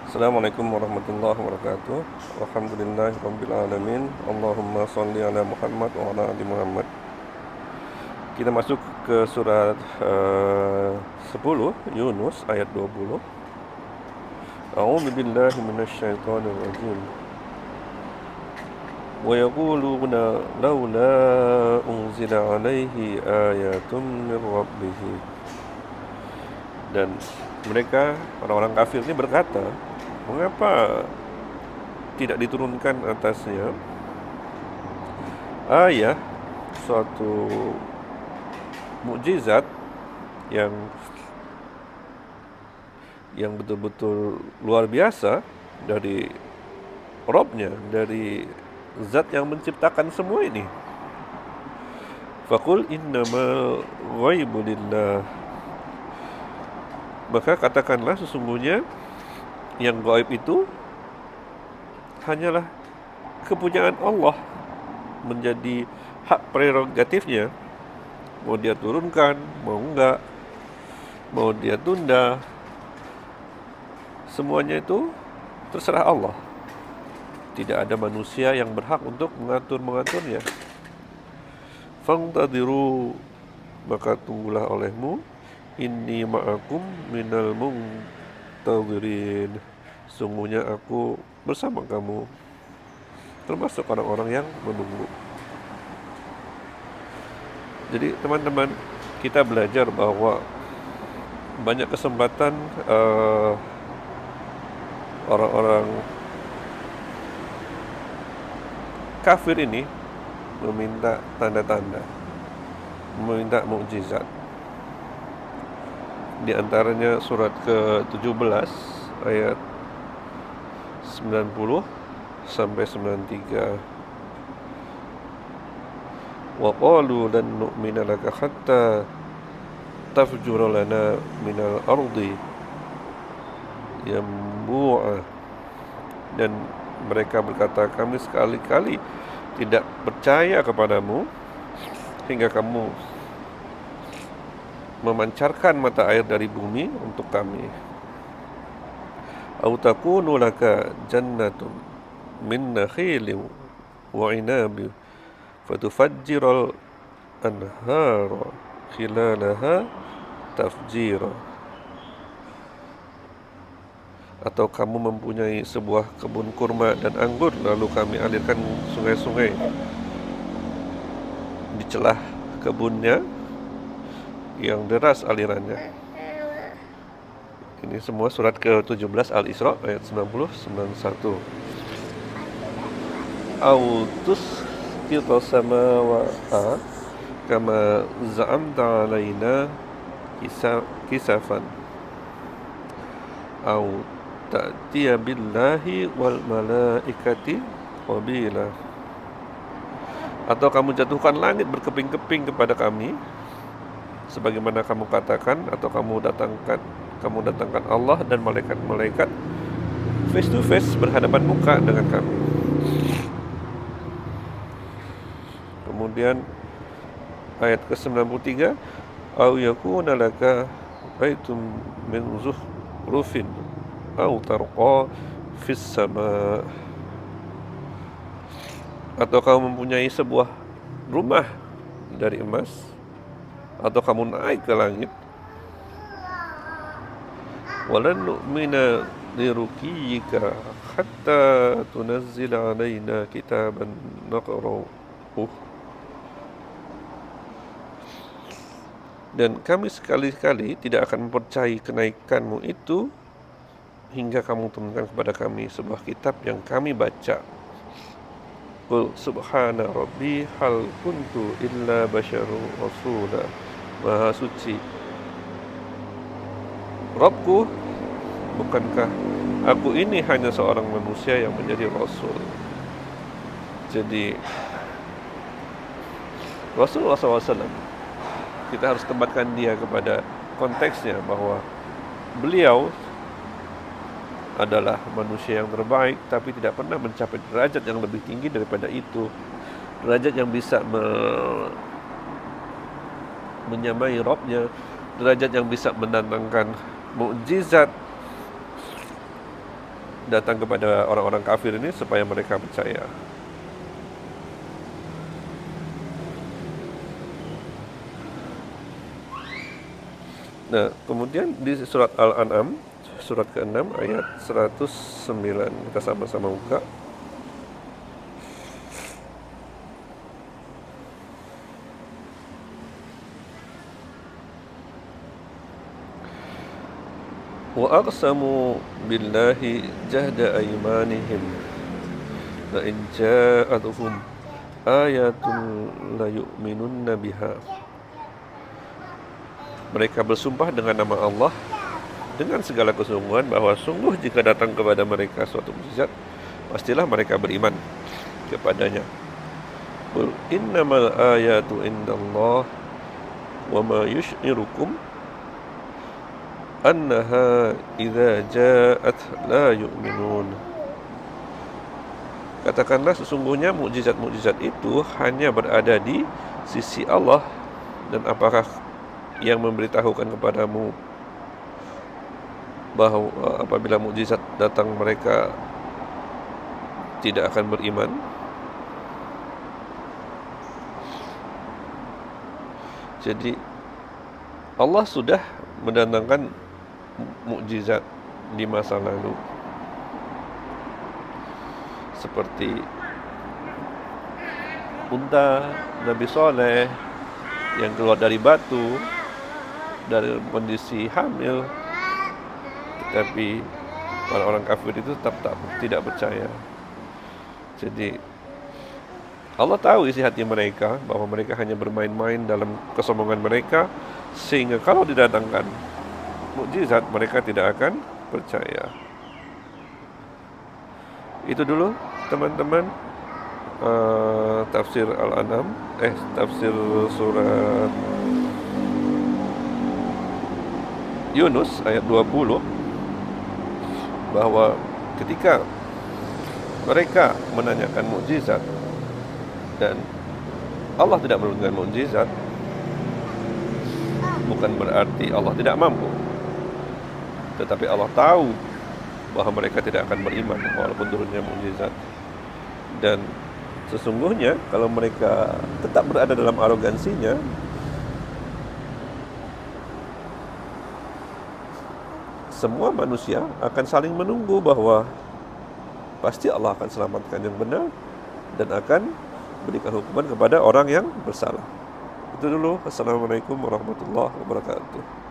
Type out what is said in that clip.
Assalamualaikum warahmatullahi wabarakatuh. Alhamdulillahirabbil alamin. Allahumma shalli ala Muhammad wa ala ali Muhammad. Kita masuk ke surat 10 Yunus ayat 20. A'udzu billahi minasyaitonir rajim. Wa yaquluna laula unzila alaihi ayatun min rabbih. Dan mereka, orang-orang kafir ini berkata, mengapa tidak diturunkan atasnya ayat, suatu mukjizat yang betul-betul luar biasa dari Robnya, dari zat yang menciptakan semua ini. Faqul innamal ghaibu lillah. Maka katakanlah, sesungguhnya yang gaib itu hanyalah kepunyaan Allah, menjadi hak prerogatifnya. Mau dia turunkan, mau enggak, mau dia tunda, semuanya itu terserah Allah. Tidak ada manusia yang berhak untuk mengaturnya. Fantadiru, maka tunggulah olehmu, inni ma'akum minal muntadhirin, sungguhnya aku bersama kamu, termasuk orang-orang yang menunggu. Jadi teman-teman, kita belajar bahwa banyak kesempatan orang-orang kafir ini meminta tanda-tanda, meminta mukjizat. Di antaranya surat ke-17 ayat 90 sampai 93. Wa qalu lan nu'mina laka hatta tafjura lana minal ardi yanbu'a. Dan mereka berkata, kami sekali-kali tidak percaya kepadamu hingga kamu memancarkan mata air dari bumi untuk kami. Au takunu laka jannatun min nakhilin wa inabin fatufajjiral anhara khilalaha tafjira. Atau kamu mempunyai sebuah kebun kurma dan anggur, lalu kami alirkan sungai-sungai di celah kebunnya yang deras alirannya. Ini semua surat ke-17 Al-Isra ayat 90-91. Autus kita samawata kama za'amta alaina kisafan au ta'tiya billahi wal malaikati qabila. Atau kamu jatuhkan langit berkeping-keping kepada kami sebagaimana kamu katakan, atau kamu datangkan Allah dan malaikat-malaikat face to face, berhadapan muka dengan kami. Kemudian ayat ke-93, au yakuna laka baitum min zuhrufin au tarqa fis sama. Atau kamu mempunyai sebuah rumah dari emas, atau kamu naik ke langit. Walan nu'mina liruqiyika hatta tunazzila alaina kitaban naqra'uh. Dan kami sekali-kali tidak akan mempercayai kenaikanmu itu hingga kamu turunkan kepada kami sebuah kitab yang kami baca. Qul subhana rabbi hal kuntu illa basyaru rasula. Maha suci Rabbku, bukankah aku ini hanya seorang manusia yang menjadi rasul. Jadi Rasulullah SAW, kita harus tempatkan dia kepada konteksnya, bahwa beliau adalah manusia yang terbaik, tapi tidak pernah mencapai derajat yang lebih tinggi daripada itu, derajat yang bisa menyamai Rabbnya, derajat yang bisa mendatangkan mukjizat datang kepada orang-orang kafir ini supaya mereka percaya. Nah, kemudian di surat Al-An'am, surat ke-6 ayat 109, kita sama-sama buka. Wa aqsamu billahi jahda aymanihim la in ja'atuhum ayatun la yu'minunna biha. Mereka bersumpah dengan nama Allah dengan segala kesungguhan bahwa sungguh jika datang kepada mereka suatu mukjizat, pastilah mereka beriman kepadanya. Qul innamal ayatu indallah wa ma yush'irukum annaha idza ja'at la yu'minun. Katakanlah sesungguhnya mukjizat-mukjizat itu hanya berada di sisi Allah, dan apakah yang memberitahukan kepadamu bahwa apabila mukjizat datang mereka tidak akan beriman? Jadi Allah sudah mendatangkan mukjizat di masa lalu, seperti unta Nabi Saleh yang keluar dari batu dari kondisi hamil, tetapi orang-orang kafir itu tetap tidak percaya. Jadi Allah tahu isi hati mereka, bahwa mereka hanya bermain-main dalam kesombongan mereka, sehingga kalau didatangkan mukjizat mereka tidak akan percaya. Itu dulu teman-teman, tafsir Al-An'am, tafsir surat Yunus ayat 20, bahwa ketika mereka menanyakan mukjizat dan Allah tidak menurunkan mukjizat, bukan berarti Allah tidak mampu, tetapi Allah tahu bahwa mereka tidak akan beriman walaupun turunnya mukjizat. Dan sesungguhnya kalau mereka tetap berada dalam arogansinya, semua manusia akan saling menunggu bahwa pasti Allah akan selamatkan yang benar dan akan berikan hukuman kepada orang yang bersalah. Itu dulu. Assalamualaikum warahmatullahi wabarakatuh.